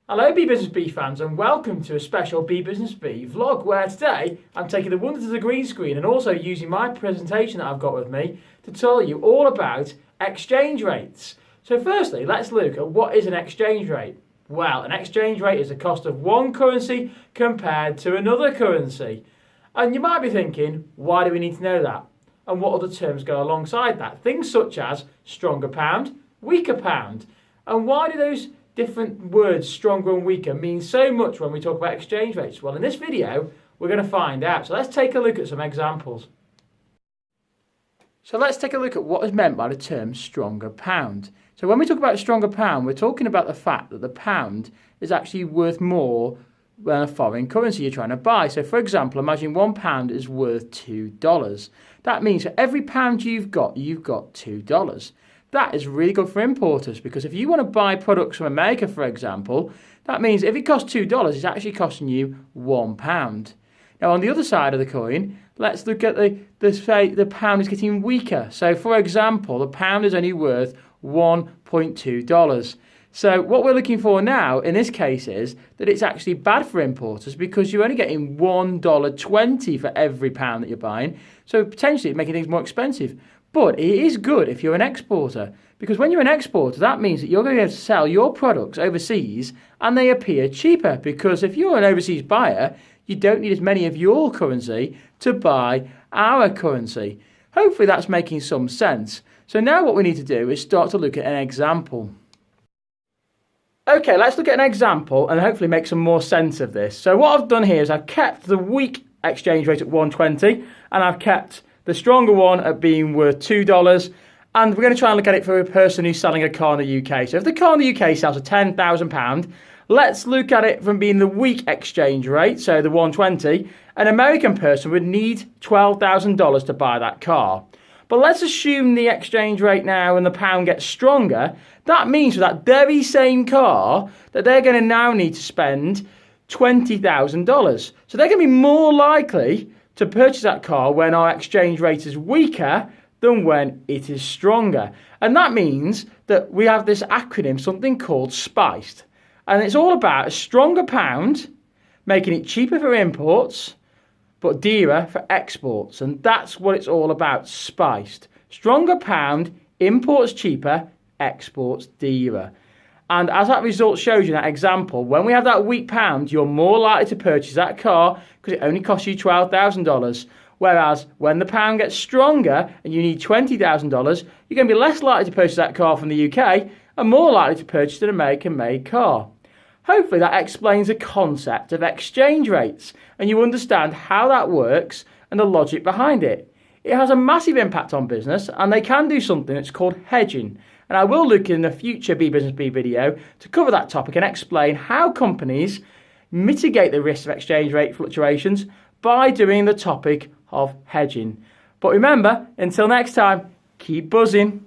Hello BeeBusinessBee fans and welcome to a special BeeBusinessBee vlog where today I'm taking the wonders of the green screen and also using my presentation that I've got with me to tell you all about exchange rates. So firstly, let's look at what is an exchange rate. Well, an exchange rate is the cost of one currency compared to another currency. And you might be thinking, why do we need to know that? And what other terms go alongside that? Things such as stronger pound, weaker pound. And why do those different words, stronger and weaker, mean so much when we talk about exchange rates? Well, in this video, we're going to find out. So let's take a look at some examples. So let's take a look at what is meant by the term stronger pound. So when we talk about stronger pound, we're talking about the fact that the pound is actually worth more than a foreign currency you're trying to buy. So for example, imagine £1 is worth $2. That means for every pound you've got $2. That is really good for importers because if you want to buy products from America, for example, that means if it costs $2, it's actually costing you £1. Now, on the other side of the coin, let's look at the pound is getting weaker. So, for example, the pound is only worth $1.2. So what we're looking for now in this case is that it's actually bad for importers because you're only getting $1.20 for every pound that you're buying. So potentially it's making things more expensive. But it is good if you're an exporter, because when you're an exporter, that means that you're going to be able to sell your products overseas and they appear cheaper, because if you're an overseas buyer, you don't need as many of your currency to buy our currency. Hopefully that's making some sense. So now what we need to do is start to look at an example. Okay, let's look at an example and hopefully make some more sense of this. So what I've done here is I've kept the weak exchange rate at 120 and I've kept the stronger one at being worth $2, and we're going to try and look at it for a person who's selling a car in the UK. So if the car in the UK sells for £10,000, let's look at it from being the weak exchange rate, so the 120. An American person would need $12,000 to buy that car. But let's assume the exchange rate now and the pound gets stronger. That means for that very same car that they're going to now need to spend $20,000. So they're going to be more likely to purchase that car when our exchange rate is weaker than when it is stronger. And that means that we have this acronym, something called SPICED. And it's all about a stronger pound, making it cheaper for imports, but dearer for exports. And that's what it's all about, SPICED. Stronger pound, imports cheaper, exports dearer. And as that result shows you in that example, when we have that weak pound, you're more likely to purchase that car because it only costs you $12,000. Whereas when the pound gets stronger and you need $20,000, you're going to be less likely to purchase that car from the UK and more likely to purchase an American-made car. Hopefully that explains the concept of exchange rates and you understand how that works and the logic behind it. It has a massive impact on business and they can do something that's called hedging. And I will look in a future BeeBusinessBee video to cover that topic and explain how companies mitigate the risk of exchange rate fluctuations by doing the topic of hedging. But remember, until next time, keep buzzing.